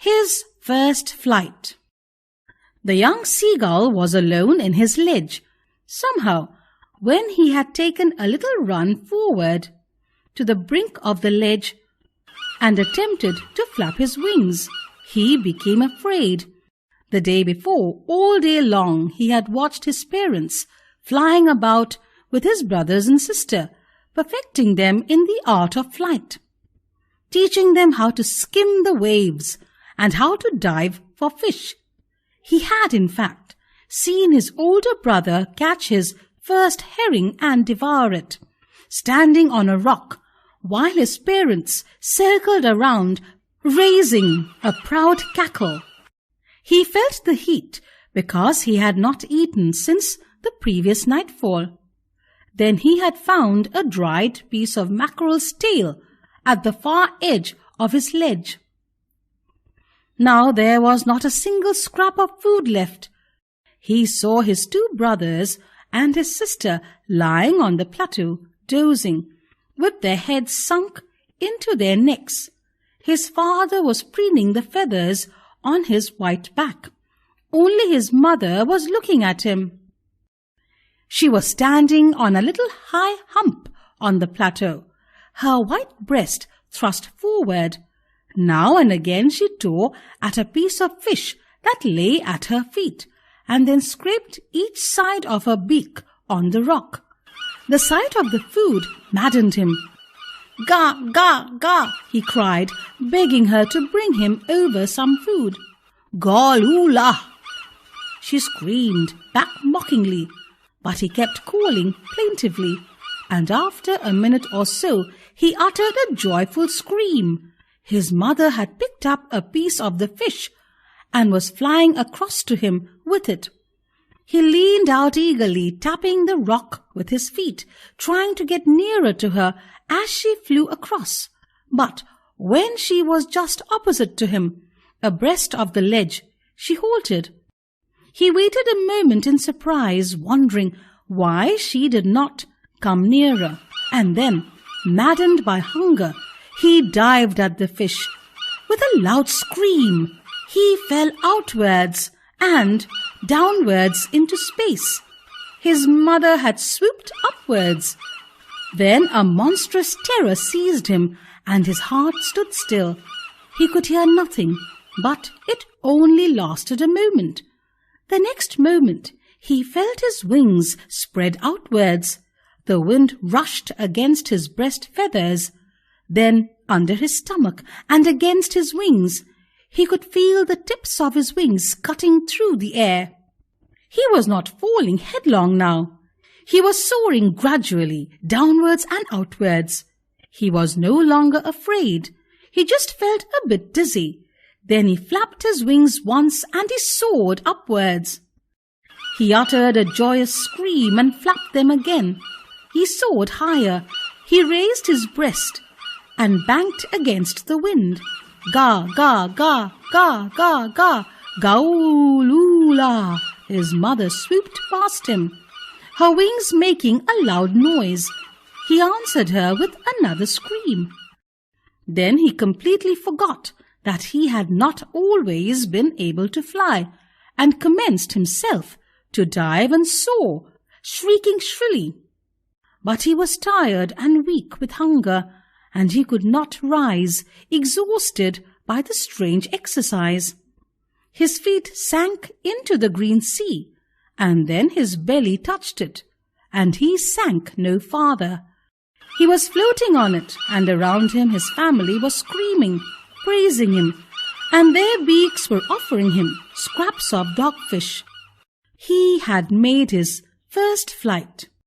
His first flight. The young seagull was alone in his ledge. Somehow, when he had taken a little run forward to the brink of the ledge and attempted to flap his wings, he became afraid. The day before, all day long, he had watched his parents flying about with his brothers and sister, perfecting them in the art of flight, teaching them how to skim the waves and how to dive for fish. He had, in fact, seen his older brother catch his first herring and devour it, standing on a rock, while his parents circled around, raising a proud cackle. He felt the heat because he had not eaten since the previous nightfall. Then he had found a dried piece of mackerel's tail at the far edge of his ledge. Now there was not a single scrap of food left. He saw his two brothers and his sister lying on the plateau, dozing, with their heads sunk into their necks. His father was preening the feathers on his white back. Only his mother was looking at him. She was standing on a little high hump on the plateau, her white breast thrust forward. Now and again she tore at a piece of fish that lay at her feet, and then scraped each side of her beak on the rock. The sight of the food maddened him. "Ga, ga, ga," he cried, begging her to bring him over some food. "Goloola," she screamed back mockingly, but he kept calling plaintively, and after a minute or so he uttered a joyful scream. His mother had picked up a piece of the fish and was flying across to him with it. He leaned out eagerly, tapping the rock with his feet, trying to get nearer to her as she flew across. But when she was just opposite to him, abreast of the ledge, she halted. He waited a moment in surprise, wondering why she did not come nearer, and then, maddened by hunger, he dived at the fish. With a loud scream, he fell outwards and downwards into space. His mother had swooped upwards. Then a monstrous terror seized him, and his heart stood still. He could hear nothing, but it only lasted a moment. The next moment, he felt his wings spread outwards. The wind rushed against his breast feathers, then under his stomach and against his wings. He could feel the tips of his wings cutting through the air. He was not falling headlong now. He was soaring gradually downwards and outwards. He was no longer afraid. He just felt a bit dizzy. Then he flapped his wings once and he soared upwards. He uttered a joyous scream and flapped them again. He soared higher. He raised his breast and banked against the wind. Ga, ga, ga, ga, ga, ga, gaulula. His mother swooped past him, her wings making a loud noise. He answered her with another scream. Then he completely forgot that he had not always been able to fly, and commenced himself to dive and soar, shrieking shrilly. But he was tired and weak with hunger, and he could not rise, exhausted by the strange exercise. His feet sank into the green sea, and then his belly touched it, and he sank no farther. He was floating on it, and around him his family was screaming, praising him, and their beaks were offering him scraps of dogfish. He had made his first flight.